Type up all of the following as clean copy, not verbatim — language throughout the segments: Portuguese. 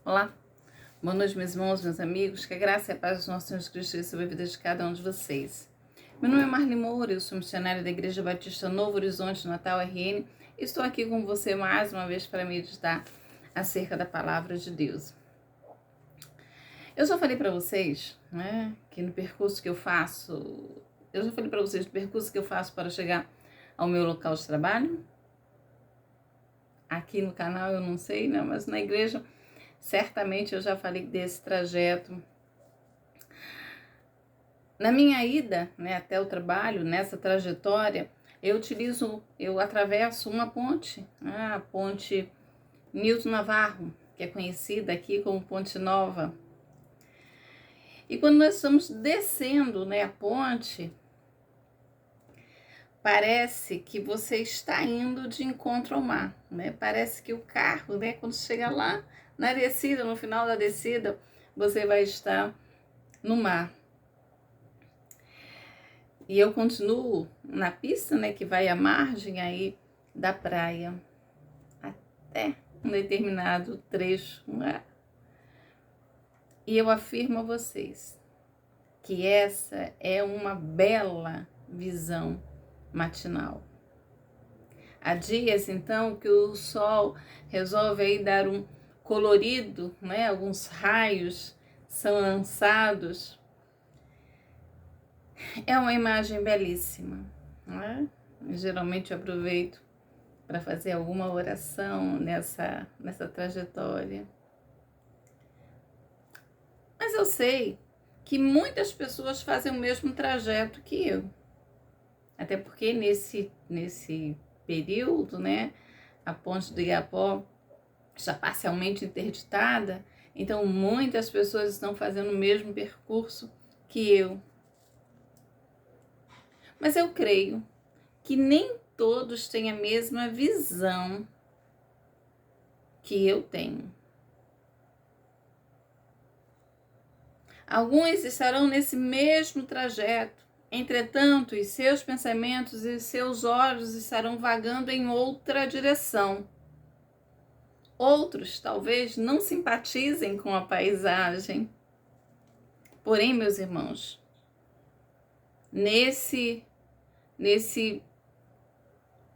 Olá, boa noite, meus irmãos, meus amigos, que a graça e a paz do nosso Senhor Jesus Cristo esteja sobre a vida de cada um de vocês. Meu nome é Marli Moura, eu sou missionária da Igreja Batista Novo Horizonte, Natal, RN, e estou aqui com você mais uma vez para meditar acerca da Palavra de Deus. Eu já falei para vocês, que no percurso que eu faço, para chegar ao meu local de trabalho. Aqui no canal eu não sei, mas na igreja certamente eu já falei desse trajeto. Na minha ida, até o trabalho, nessa trajetória, eu atravesso uma ponte, a ponte Nilton Navarro, que é conhecida aqui como Ponte Nova. E quando nós estamos descendo, a ponte, parece que você está indo de encontro ao mar, Parece que o carro, quando chega lá na descida, no final da descida, você vai estar no mar. E eu continuo na pista, que vai à margem aí da praia, até um determinado trecho, E eu afirmo a vocês que essa é uma bela visão matinal. Há dias, então, que o sol resolve aí dar um colorido, Alguns raios são lançados. É uma imagem belíssima, Geralmente eu aproveito para fazer alguma oração nessa trajetória. Mas eu sei que muitas pessoas fazem o mesmo trajeto que eu. Até porque nesse período, a ponte do Igapó está parcialmente interditada, então muitas pessoas estão fazendo o mesmo percurso que eu. Mas eu creio que nem todos têm a mesma visão que eu tenho. Alguns estarão nesse mesmo trajeto, entretanto, os seus pensamentos e seus olhos estarão vagando em outra direção. Outros talvez não simpatizem com a paisagem. Porém, meus irmãos, nesse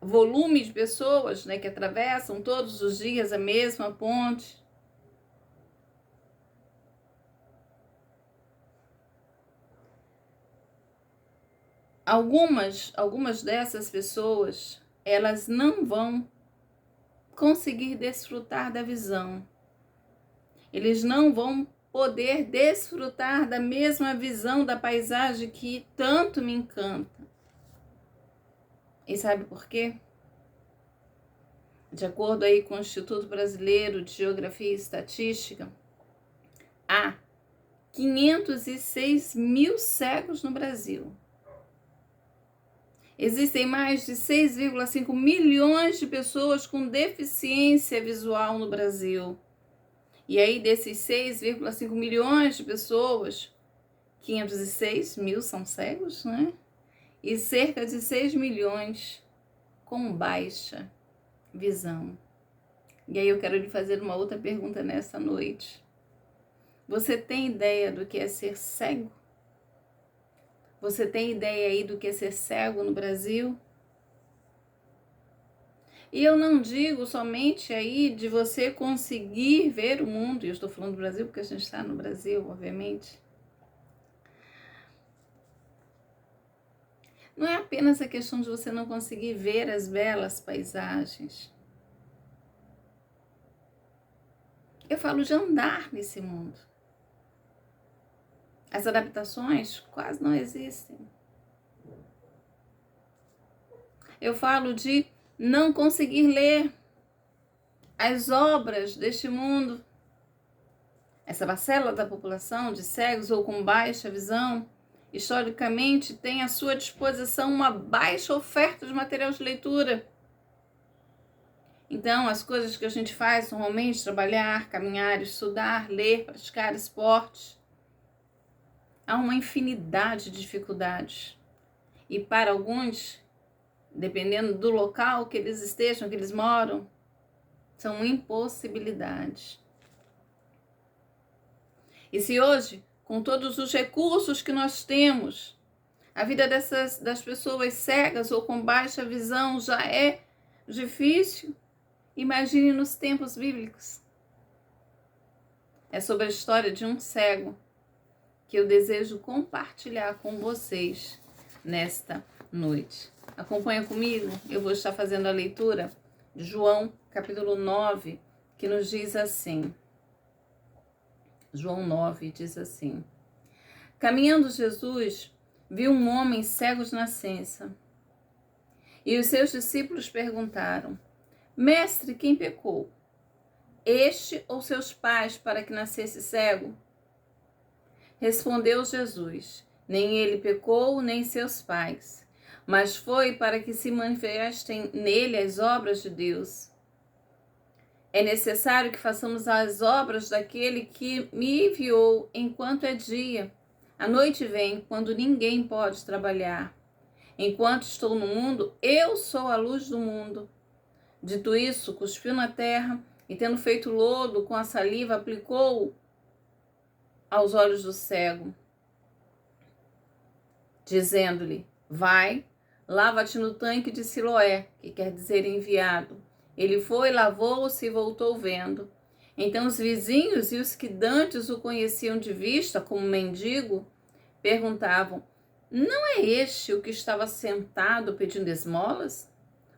volume de pessoas, que atravessam todos os dias a mesma ponte, algumas dessas pessoas, elas não vão conseguir desfrutar da visão. Eles não vão poder desfrutar da mesma visão da paisagem que tanto me encanta. E sabe por quê? De acordo aí com o Instituto Brasileiro de Geografia e Estatística, há 506 mil cegos no Brasil. Existem mais de 6,5 milhões de pessoas com deficiência visual no Brasil. E aí, desses 6,5 milhões de pessoas, 506 mil são cegos, E cerca de 6 milhões com baixa visão. E aí eu quero lhe fazer uma outra pergunta nessa noite. Você tem ideia do que é ser cego? Você tem ideia aí do que é ser cego no Brasil? E eu não digo somente aí de você conseguir ver o mundo, e eu estou falando do Brasil porque a gente está no Brasil, obviamente. Não é apenas a questão de você não conseguir ver as belas paisagens. Eu falo de andar nesse mundo. As adaptações quase não existem. Eu falo de não conseguir ler as obras deste mundo. Essa parcela da população de cegos ou com baixa visão, historicamente, tem à sua disposição uma baixa oferta de material de leitura. Então, as coisas que a gente faz normalmente, trabalhar, caminhar, estudar, ler, praticar esporte, há uma infinidade de dificuldades. E para alguns, dependendo do local que eles estejam, que eles moram, são impossibilidades. E se hoje, com todos os recursos que nós temos, a vida das pessoas cegas ou com baixa visão já é difícil, imagine nos tempos bíblicos. É sobre a história de um cego que eu desejo compartilhar com vocês nesta noite. Acompanha comigo, eu vou estar fazendo a leitura de João, capítulo 9, que nos diz assim. João 9 diz assim: Caminhando Jesus, viu um homem cego de nascença. E os seus discípulos perguntaram: Mestre, quem pecou? Este ou seus pais para que nascesse cego? Respondeu Jesus: Nem ele pecou, nem seus pais, mas foi para que se manifestem nele as obras de Deus. É necessário que façamos as obras daquele que me enviou enquanto é dia. A noite vem, quando ninguém pode trabalhar. Enquanto estou no mundo, eu sou a luz do mundo. Dito isso, cuspiu na terra e, tendo feito lodo com a saliva, aplicou-o aos olhos do cego, dizendo-lhe: Vai, lava-te no tanque de Siloé, que quer dizer enviado. Ele foi, lavou-se e voltou vendo. Então os vizinhos e os que dantes o conheciam de vista como mendigo perguntavam: Não é este o que estava sentado pedindo esmolas?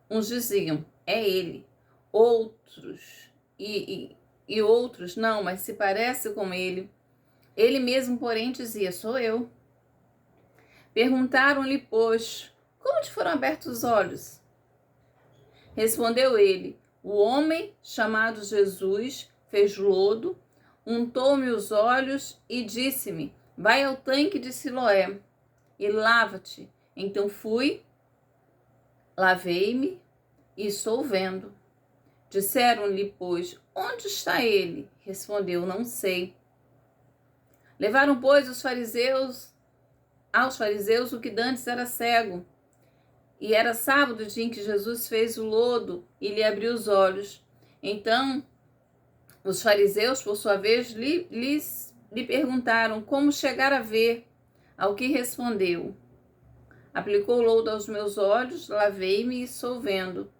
Uns diziam: É ele. Outros e outros: Não, mas se parece com ele. Ele mesmo, porém, dizia: Sou eu. Perguntaram-lhe, pois: Como te foram abertos os olhos? Respondeu ele: O homem chamado Jesus fez lodo, untou-me os olhos e disse-me: Vai ao tanque de Siloé e lava-te. Então fui, lavei-me e estou vendo. Disseram-lhe, pois: Onde está ele? Respondeu: Não sei. Levaram, pois, aos fariseus o que dantes era cego. E era sábado, dia em que Jesus fez o lodo e lhe abriu os olhos. Então, os fariseus, por sua vez, lhe perguntaram como chegar a ver. Ao que respondeu: Aplicou o lodo aos meus olhos, lavei-me e estou vendo.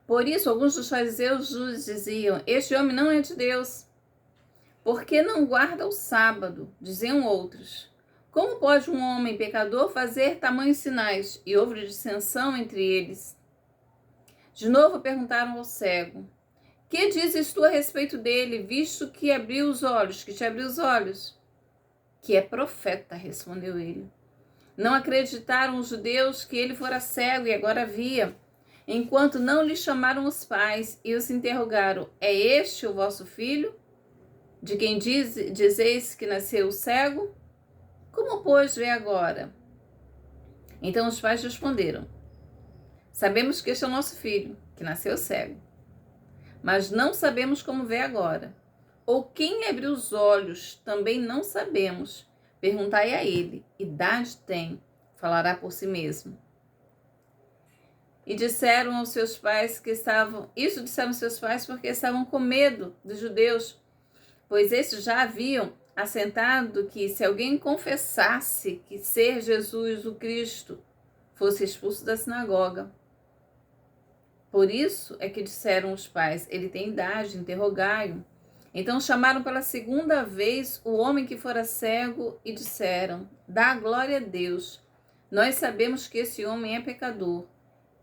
Por isso, alguns dos fariseus diziam: Este homem não é de Deus, porque não guarda o sábado. Diziam outros: Como pode um homem pecador fazer tamanhos sinais? E houve dissensão entre eles. De novo perguntaram ao cego: Que dizes tu a respeito dele, visto que te abriu os olhos? Que é profeta, respondeu ele. Não acreditaram os judeus que ele fora cego e agora via, enquanto não lhe chamaram os pais e os interrogaram: É este o vosso filho, de quem dizeis que nasceu cego? Como, pois, vê agora? Então os pais responderam: Sabemos que este é o nosso filho, que nasceu cego, mas não sabemos como vê agora. Ou quem lhe abriu os olhos, também não sabemos. Perguntai a ele: idade tem? Falará por si mesmo. E disseram aos seus pais que estavam... Isso disseram seus pais porque estavam com medo dos judeus, pois estes já haviam assentado que se alguém confessasse que ser Jesus o Cristo, fosse expulso da sinagoga. Por isso é que disseram os pais: Ele tem idade, interrogai-o. Então chamaram pela segunda vez o homem que fora cego e disseram: Dá glória a Deus. Nós sabemos que esse homem é pecador.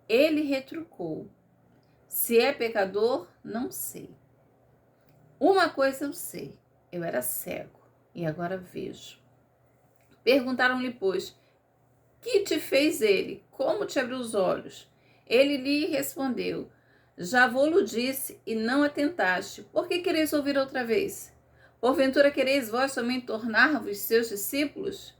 Ele retrucou: Se é pecador, não sei. Uma coisa eu sei: eu era cego e agora vejo. Perguntaram-lhe, pois: Que te fez ele? Como te abriu os olhos? Ele lhe respondeu: Já vou-lo disse e não atentaste. Por que quereis ouvir outra vez? Porventura quereis vós somente tornar-vos seus discípulos?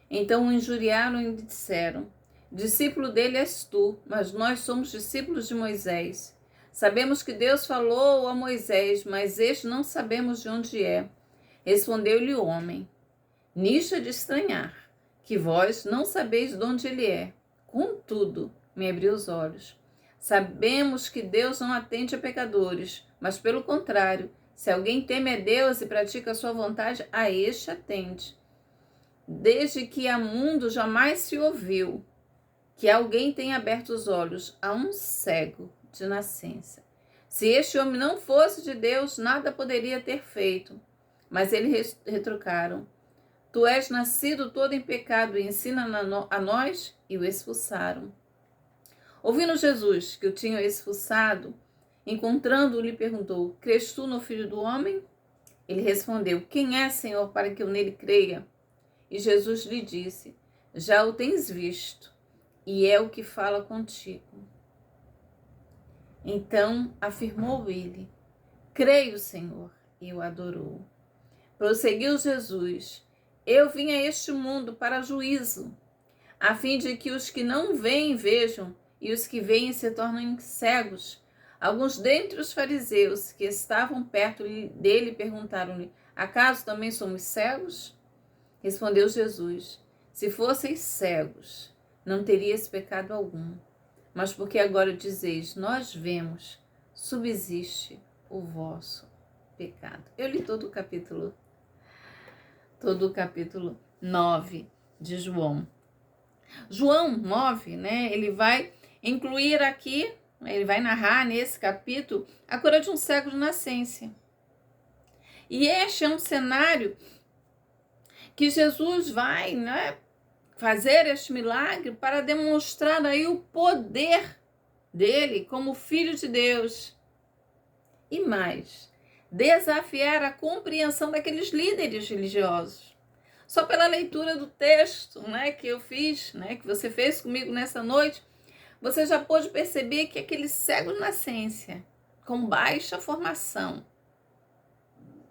Então o injuriaram e lhe disseram: Discípulo dele és tu, mas nós somos discípulos de Moisés. Sabemos que Deus falou a Moisés, mas este não sabemos de onde é. Respondeu-lhe o homem: Nisto é de estranhar, que vós não sabeis de onde ele é. Contudo, me abriu os olhos. Sabemos que Deus não atende a pecadores, mas pelo contrário, Se alguém teme a Deus e pratica a sua vontade, a este atende. Desde que há mundo jamais se ouviu que alguém tenha aberto os olhos a um cego de nascença. Se este homem não fosse de Deus, nada poderia ter feito. Mas eles retrucaram: Tu és nascido todo em pecado e ensina a nós, e o expulsaram. Ouvindo Jesus que o tinham expulsado, encontrando-o, lhe perguntou: Crês tu no Filho do Homem? Ele respondeu: Quem é, Senhor, para que eu nele creia? E Jesus lhe disse: Já o tens visto, e é o que fala contigo. Então afirmou ele: Creio, Senhor, e o adorou. Prosseguiu Jesus: Eu vim a este mundo para juízo, a fim de que os que não veem vejam, e os que veem se tornem cegos. Alguns dentre os fariseus que estavam perto dele perguntaram-lhe: Acaso também somos cegos? Respondeu Jesus: Se fosseis cegos, não terias pecado algum. Mas porque agora dizeis, nós vemos, subsiste o vosso pecado. Eu li todo o capítulo 9 de João. João 9, né, ele vai incluir aqui, ele vai narrar nesse capítulo a cura de um cego de nascença. E este é um cenário que Jesus vai, né, fazer este milagre para demonstrar aí o poder dele como Filho de Deus. E mais, desafiar a compreensão daqueles líderes religiosos. Só pela leitura do texto, né, que eu fiz, né, que você fez comigo nessa noite, você já pôde perceber que aquele cego de nascença, com baixa formação,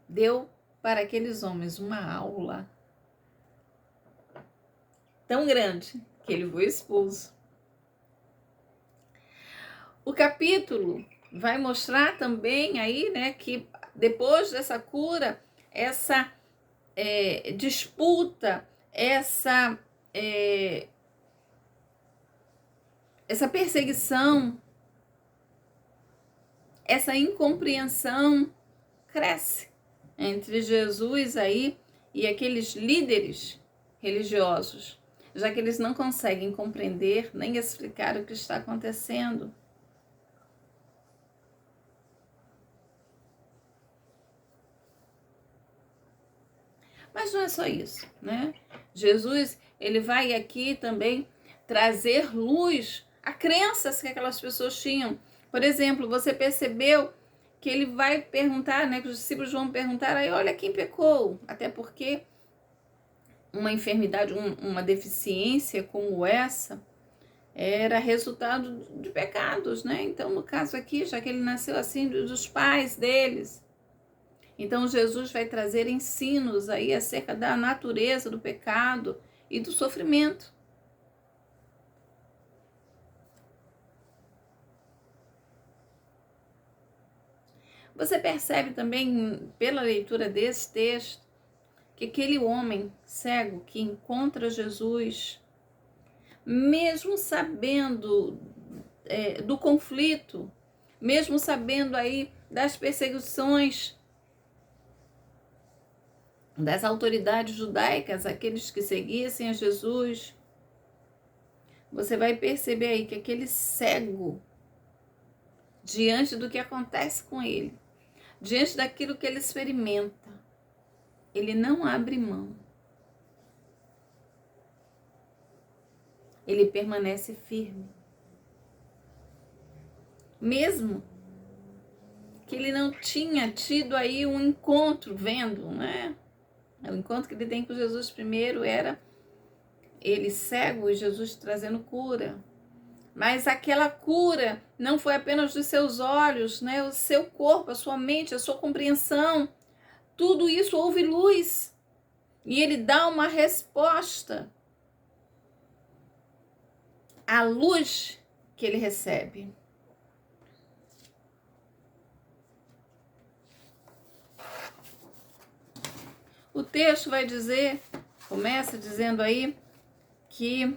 deu para aqueles homens uma aula tão grande que ele foi expulso. O capítulo vai mostrar também aí, né, que depois dessa cura, essa disputa, essa perseguição, essa incompreensão cresce entre Jesus aí e aqueles líderes religiosos, já que eles não conseguem compreender nem explicar o que está acontecendo. Mas não é só isso, né? Jesus, ele vai aqui também trazer luz a crenças que aquelas pessoas tinham. Por exemplo, você percebeu que ele vai perguntar, né, que os discípulos vão perguntar, aí olha quem pecou, até porque uma enfermidade, uma deficiência como essa, era resultado de pecados, né? Então, no caso aqui, já que ele nasceu assim, dos pais deles. Então, Jesus vai trazer ensinos aí acerca da natureza do pecado e do sofrimento. Você percebe também, pela leitura desse texto, que aquele homem cego que encontra Jesus, mesmo sabendo do conflito, mesmo sabendo aí das perseguições das autoridades judaicas, aqueles que seguissem a Jesus, você vai perceber aí que aquele cego, diante do que acontece com ele, diante daquilo que ele experimenta, ele não abre mão. Ele permanece firme. Mesmo que ele não tinha tido aí um encontro, vendo, né? O encontro que ele tem com Jesus primeiro era ele cego e Jesus trazendo cura. Mas aquela cura não foi apenas dos seus olhos, né? O seu corpo, a sua mente, a sua compreensão. Tudo isso houve luz. E ele dá uma resposta à luz que ele recebe. O texto vai dizer, começa dizendo aí, que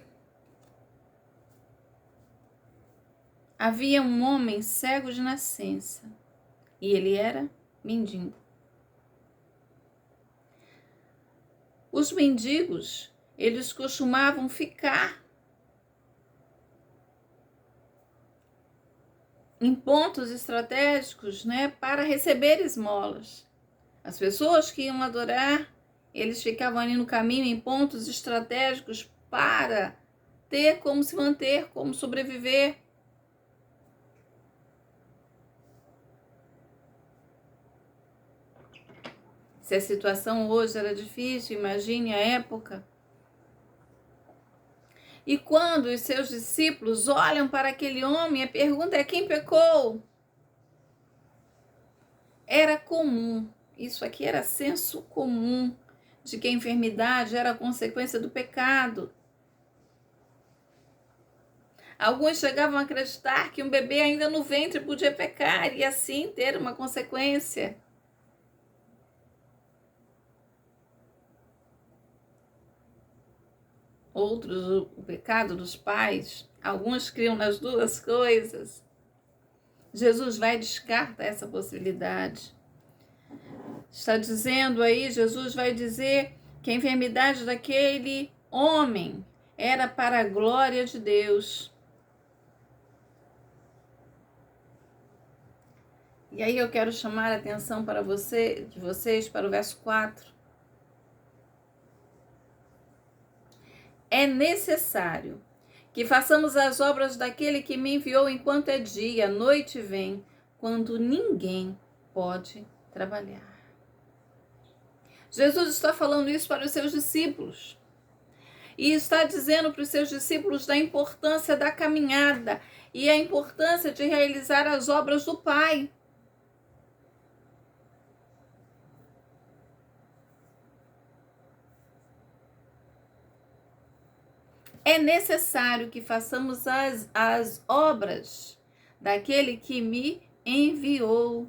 havia um homem cego de nascença, e ele era mendigo. Os mendigos, eles costumavam ficar em pontos estratégicos, né, para receber esmolas. As pessoas que iam adorar, eles ficavam ali no caminho em pontos estratégicos para ter como se manter, como sobreviver. Se a situação hoje era difícil, imagine a época. E quando os seus discípulos olham para aquele homem, a pergunta é: quem pecou? Era comum, isso aqui era senso comum, de que a enfermidade era consequência do pecado. Alguns chegavam a acreditar que um bebê ainda no ventre podia pecar e assim ter uma consequência. Outros, o pecado dos pais. Alguns criam nas duas coisas. Jesus vai descartar essa possibilidade. Está dizendo aí, Jesus vai dizer que a enfermidade daquele homem era para a glória de Deus. E aí eu quero chamar a atenção para vocês para o verso 4. É necessário que façamos as obras daquele que me enviou enquanto é dia, a noite vem, quando ninguém pode trabalhar. Jesus está falando isso para os seus discípulos. E está dizendo para os seus discípulos da importância da caminhada e a importância de realizar as obras do Pai. É necessário que façamos as obras daquele que me enviou.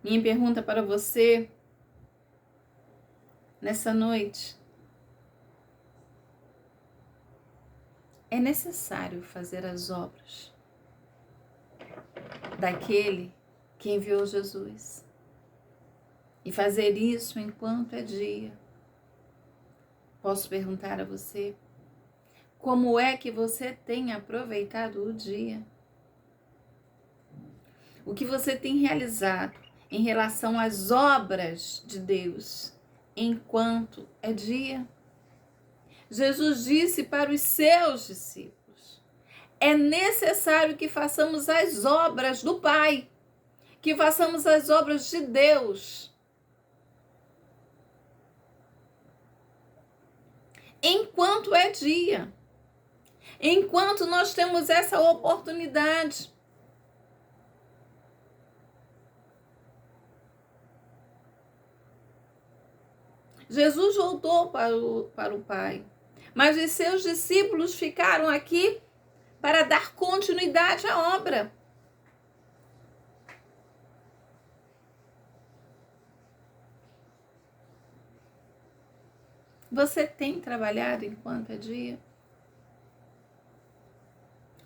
Minha pergunta para você nessa noite: é necessário fazer as obras daquele que enviou Jesus e fazer isso enquanto é dia? Posso perguntar a você, como é que você tem aproveitado o dia? O que você tem realizado em relação às obras de Deus enquanto é dia? Jesus disse para os seus discípulos: é necessário que façamos as obras do Pai, que façamos as obras de Deus enquanto é dia, enquanto nós temos essa oportunidade. Jesus voltou para o Pai, mas os seus discípulos ficaram aqui para dar continuidade à obra. Você tem trabalhado enquanto é dia?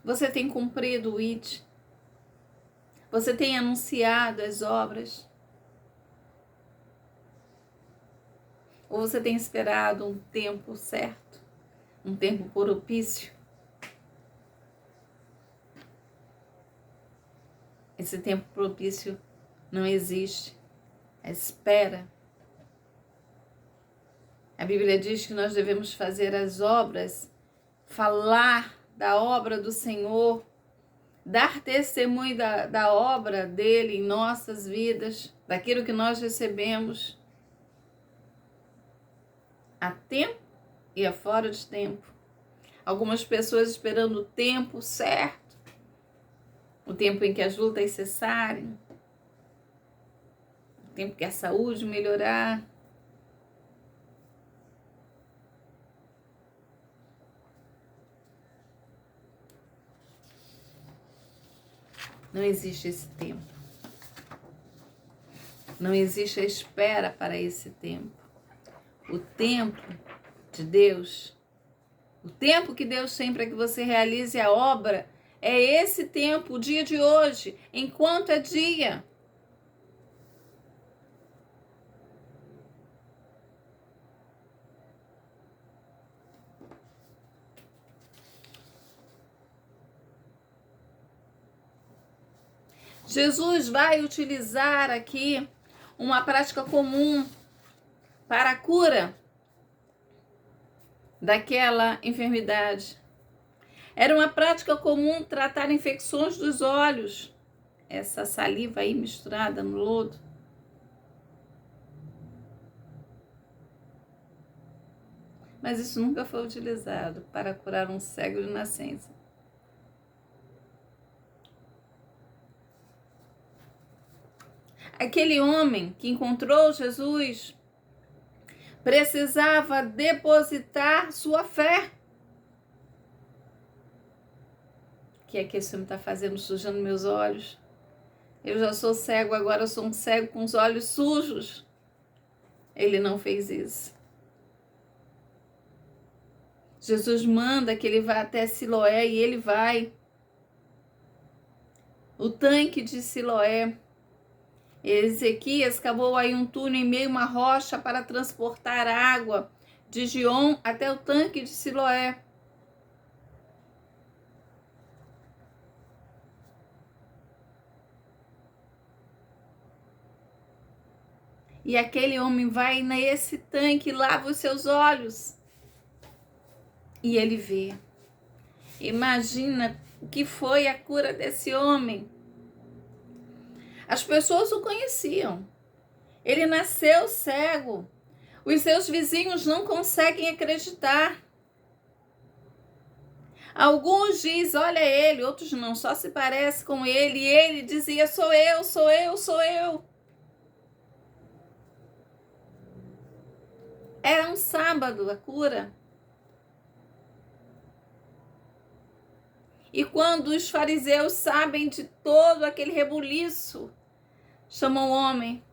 Você tem cumprido o ID? Você tem anunciado as obras? Ou você tem esperado um tempo certo? Um tempo propício? Esse tempo propício não existe. É espera. A Bíblia diz que nós devemos fazer as obras, falar da obra do Senhor, dar testemunho da obra dele em nossas vidas, daquilo que nós recebemos, a tempo e a fora de tempo. Algumas pessoas esperando o tempo certo, o tempo em que as lutas cessarem, o tempo que a saúde melhorar. Não existe esse tempo. Não existe a espera para esse tempo. O tempo de Deus, o tempo que Deus tem para que você realize a obra, é esse tempo, o dia de hoje, enquanto é dia. Jesus vai utilizar aqui uma prática comum para a cura daquela enfermidade. Era uma prática comum tratar infecções dos olhos. Essa saliva aí misturada no lodo. Mas isso nunca foi utilizado para curar um cego de nascença. Aquele homem que encontrou Jesus precisava depositar sua fé. O que é que esse homem está fazendo, sujando meus olhos? Eu já sou cego, agora eu sou um cego com os olhos sujos. Ele não fez isso. Jesus manda que ele vá até Siloé e ele vai. O tanque de Siloé. Ezequias cavou aí um túnel em meio a uma rocha para transportar água de Giom até o tanque de Siloé. E aquele homem vai nesse tanque, lava os seus olhos. E ele vê. Imagina o que foi a cura desse homem. As pessoas o conheciam. Ele nasceu cego. Os seus vizinhos não conseguem acreditar. Alguns dizem, olha ele, outros não, só se parece com ele. E ele dizia, sou eu, sou eu, sou eu. Era um sábado a cura. E quando os fariseus sabem de todo aquele rebuliço, chamam o homem.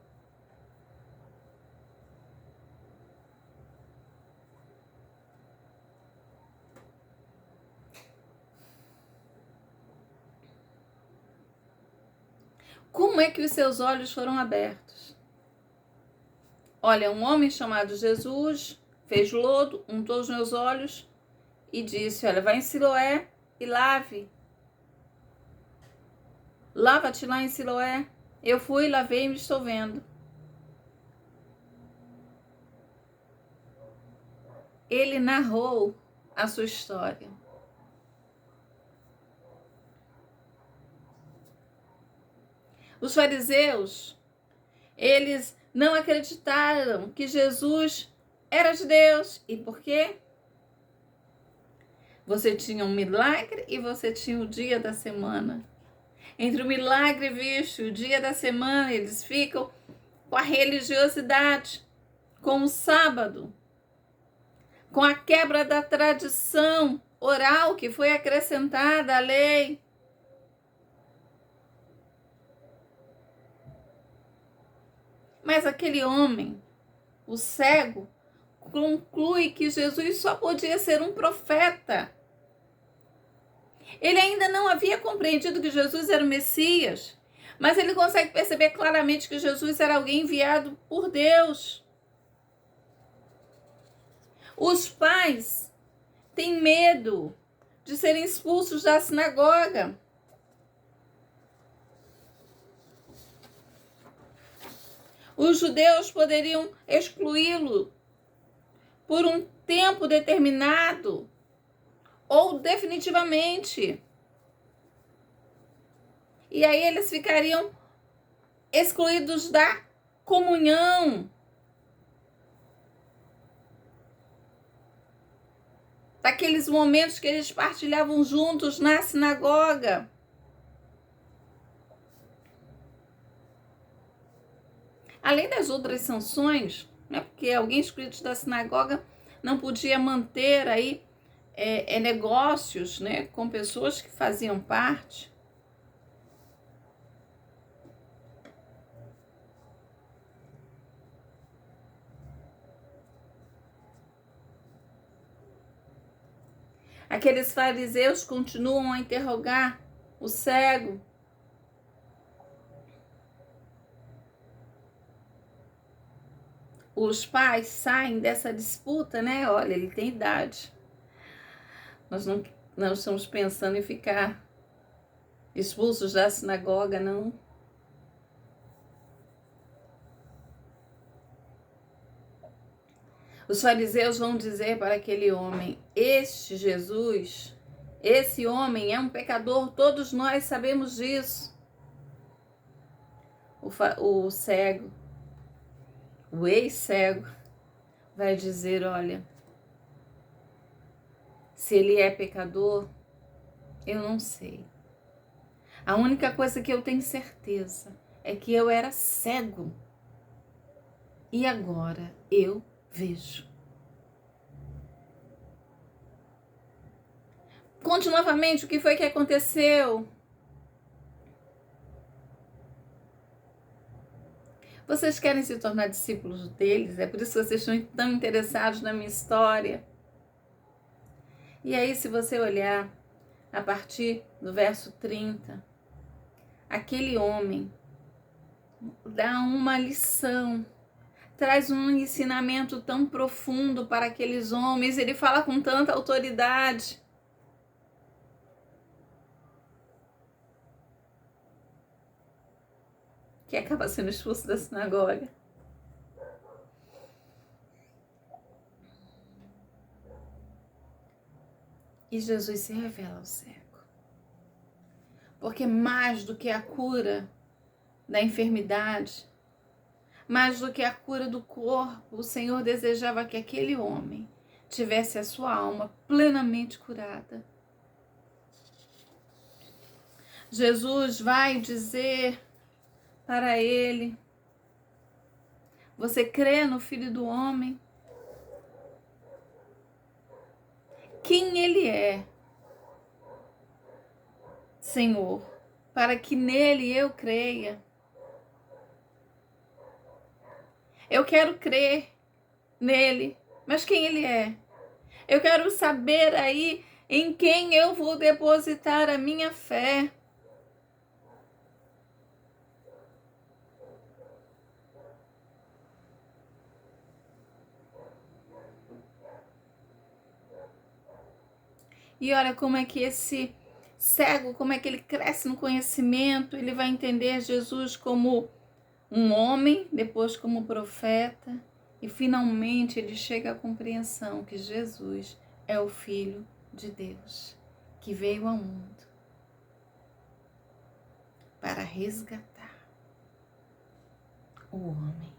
Como é que os seus olhos foram abertos? Olha, um homem chamado Jesus fez lodo, untou os meus olhos e disse, olha, vai em Siloé e lave. Lava-te lá em Siloé. Eu fui, lavei e me estou vendo. Ele narrou a sua história. Os fariseus, eles não acreditaram que Jesus era de Deus. E por quê? Você tinha um milagre e você tinha o dia da semana. Entre o milagre visto e o dia da semana, eles ficam com a religiosidade, com o sábado, com a quebra da tradição oral que foi acrescentada à lei. Mas aquele homem, o cego, conclui que Jesus só podia ser um profeta. Ele ainda não havia compreendido que Jesus era o Messias, mas ele consegue perceber claramente que Jesus era alguém enviado por Deus. Os pais têm medo de serem expulsos da sinagoga. Os judeus poderiam excluí-lo por um tempo determinado ou definitivamente. E aí eles ficariam excluídos da comunhão, daqueles momentos que eles partilhavam juntos na sinagoga. Além das outras sanções, né, porque alguém excluído da sinagoga não podia manter aí negócios, né, com pessoas que faziam parte. Aqueles fariseus continuam a interrogar o cego. Os pais saem dessa disputa, né? Olha, ele tem idade. Nós não estamos pensando em ficar expulsos da sinagoga, não. Os fariseus vão dizer para aquele homem: este Jesus, esse homem é um pecador, todos nós sabemos disso. O cego, o ex-cego, vai dizer: olha, se ele é pecador, eu não sei. A única coisa que eu tenho certeza é que eu era cego e agora eu vejo. Conte novamente o que foi que aconteceu. Vocês querem se tornar discípulos deles? É por isso que vocês estão tão interessados na minha história. E aí, se você olhar a partir do verso 30, aquele homem dá uma lição, traz um ensinamento tão profundo para aqueles homens, ele fala com tanta autoridade. Que acaba sendo expulso da sinagoga. E Jesus se revela ao cego. Porque mais do que a cura da enfermidade, mais do que a cura do corpo, o Senhor desejava que aquele homem tivesse a sua alma plenamente curada. Jesus vai dizer para ele: você crê no Filho do Homem? Quem ele é, Senhor, para que nele eu creia? Eu quero crer nele, mas quem ele é? Eu quero saber aí em quem eu vou depositar a minha fé. E olha como é que esse cego, como é que ele cresce no conhecimento, ele vai entender Jesus como um homem, depois como profeta, e finalmente ele chega à compreensão que Jesus é o Filho de Deus, que veio ao mundo para resgatar o homem.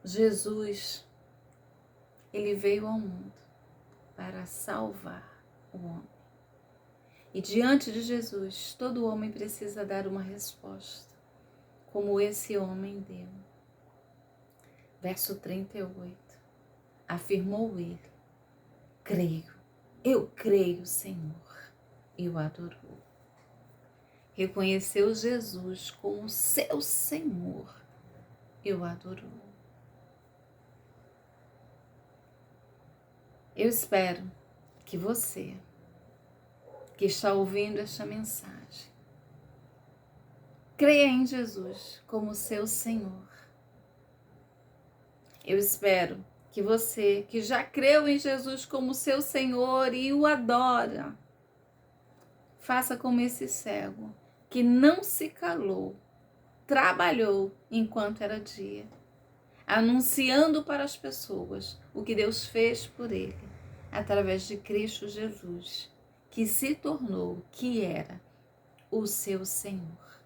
Jesus, ele veio ao mundo para salvar o homem. E diante de Jesus, todo homem precisa dar uma resposta, como esse homem deu. Verso 38, afirmou ele: eu creio, Senhor, e o adorou. Reconheceu Jesus como seu Senhor e o adorou. Eu espero que você, que está ouvindo esta mensagem, creia em Jesus como seu Senhor. Eu espero que você, que já creu em Jesus como seu Senhor e o adora, faça como esse cego, que não se calou, trabalhou enquanto era dia, anunciando para as pessoas o que Deus fez por ele, através de Cristo Jesus, que se tornou, que era o seu Senhor.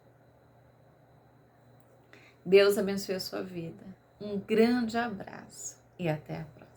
Deus abençoe a sua vida. Um grande abraço e até a próxima.